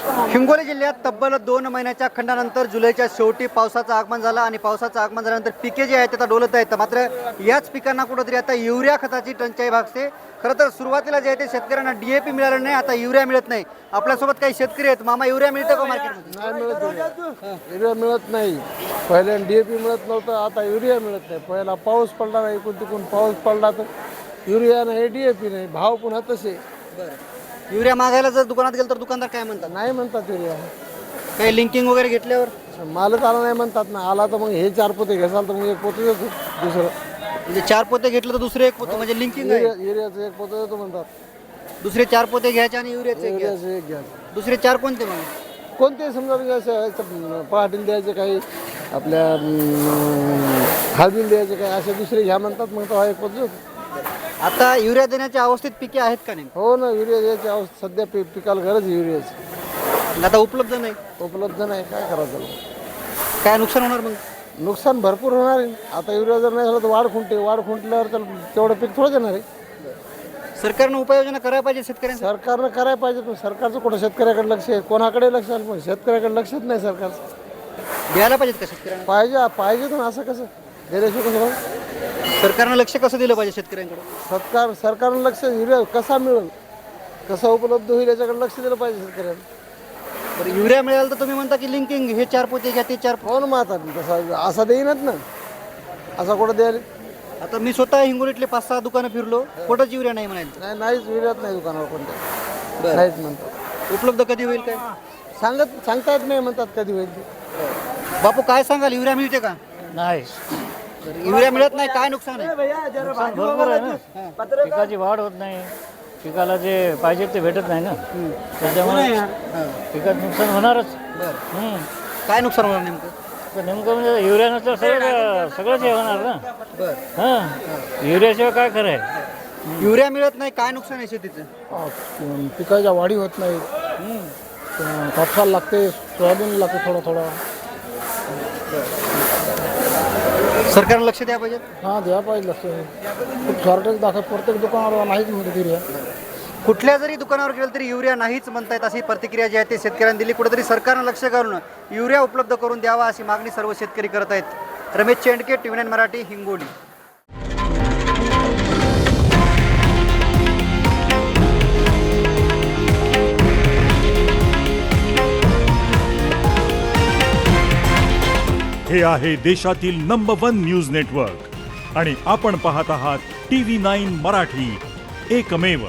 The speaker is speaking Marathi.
हिंगोली जिल्ह्यात तब्बल 2 महिन्याच्या खंडानंतर जुलैच्या शेवटी पावसाचं आगमन झालं आणि पावसाचं आगमन झाल्यानंतर पिके जे आहेत ते आता डोलत आहेत. मात्र याच पिकांना कुठंतरी आता युरिया खताची टंचाई भासते. खरं तर सुरुवातीला जे आहे ते शेतकऱ्यांना DAP मिळालं नाही, आता युरिया मिळत नाही. आपल्यासोबत काही शेतकरी आहेत. मामा, युरिया मिळतं का मार्केटमध्ये? नाही मिळत, युरिया मिळत नाही. पहिल्या DAP मिळत नव्हतं, आता युरिया मिळत नाही. पहिला पाऊस पडला नाही, इकडून तिकडून पाऊस पडला तर युरिया नाही, DAP नाही, भाव पुन्हा तसे. युरिया मागायला जर दुकानात गेलं तर दुकानदार काय म्हणतात? नाही म्हणतात युरिया. काही लिंकिंग वगैरे घेतल्यावर मालच आला नाही म्हणतात ना. आला तर मग हे 4 पोते घ्याल तर मग 1 पोते देतो दुसरं. म्हणजे 4 पोते घेतलं तर दुसरे 1 पोते, म्हणजे लिंकिंग आहे. युरियाचं 1 पोते देतो म्हणतात. दुसरे 4 पोते घ्यायचे आणि युरियाचे 1 घ्यायचं. युरियाचं 1 घ्यायचं. दुसरे 4 कोणते मग? कोणते समजा म्हणजे पहाटीला द्यायचे काही, आपल्या हळदीला द्यायचे काही, असे दुसरे घ्या म्हणतात. मग तो 1 पोते देतो. आता युरिया देण्याच्या अवस्थेत पिके आहेत का नाही? हो ना, युरिया द्यायची सध्या पिकाला गरज आहे युरियाची. आता उपलब्ध नाही. उपलब्ध नाही, काय करायचं? काय नुकसान होणार मग? नुकसान भरपूर होणार आहे. आता युरिया जर नाही झालं तर वाढ खुंटल्यावर तर तेवढं पीक थोडं देणार आहे. सरकारनं उपाययोजना करायला पाहिजे शेतकऱ्यांसाठी. सरकारनं करायला पाहिजे, पण सरकारचं कुठं शेतकऱ्याकडे लक्ष आहे? कोणाकडे लक्ष आहे? पण शेतकऱ्याकडे लक्षच नाही सरकारचं. द्यायला पाहिजेत का शेतकऱ्यांना? पाहिजे तर असं कसं दिल्याशिवाय कसं बघ? सरकारनं लक्ष कसं दिलं पाहिजे शेतकऱ्यांकडे? सरकारनं लक्ष युरिया कसा मिळेल, कसा उपलब्ध होईल याच्याकडे लक्ष दिलं पाहिजे शेतकऱ्यांना. बरं, युरिया मिळालं तर तुम्ही म्हणता की लिंकिंग, हे 4 पोते घ्या, ते 4 हो ना, मग आता तसा असा देईनच ना. असा कुठं द्यायला? आता मी स्वतः हिंगोलीतले 5-6 दुकानं फिरलो, कुठंच युरिया नाही म्हणायचं. नाहीच युरियात नाही दुकानावर कोणत्या. नाहीच म्हणतात. उपलब्ध कधी होईल काय सांगता येत नाही म्हणतात कधी होईल ते. बापू, काय सांगाल? युरिया मिळते का? नाही. युरिया मिळत नाही, काय नुकसान आहे? बरोबर आहे ना, पिकाची वाढ होत नाही, पिकाला जे पाहिजे ते भेटत नाही ना, त्याच्यामुळे पिकात नुकसान होणारच. काय नुकसान होणार नेमकं? तर नेमकं म्हणजे युरिया नसलं सगळंच हे होणार ना. हां, युरियाशिवाय काय खरं आहे? युरिया मिळत नाही, काय नुकसान आहे शेतीचं? पिकाच्या वाढी होत नाही. कापसाला लागते, सोयाबीन लागते थोडं. सरकारनं लक्ष द्या पाहिजे. हां, द्या पाहिजे लक्ष. खूप शॉर्टेज दाखवत प्रत्येक दुकानावर नाहीच म्हणते युरिया. कुठल्या जरी दुकानावर गेलं तरी युरिया नाहीच म्हणतायत, अशी प्रतिक्रिया जी आहे ते शेतकऱ्यांनी दिली. कुठेतरी सरकारनं लक्ष करून युरिया उपलब्ध करून द्यावा अशी मागणी सर्व शेतकरी करत आहेत. रमेश चेंडके, TV9 मराठी, हिंगोली. हे आहे देशातील नंबर 1 न्यूज नेटवर्क आणि आपण पाहत आहात TV9 मराठी, एकमेव.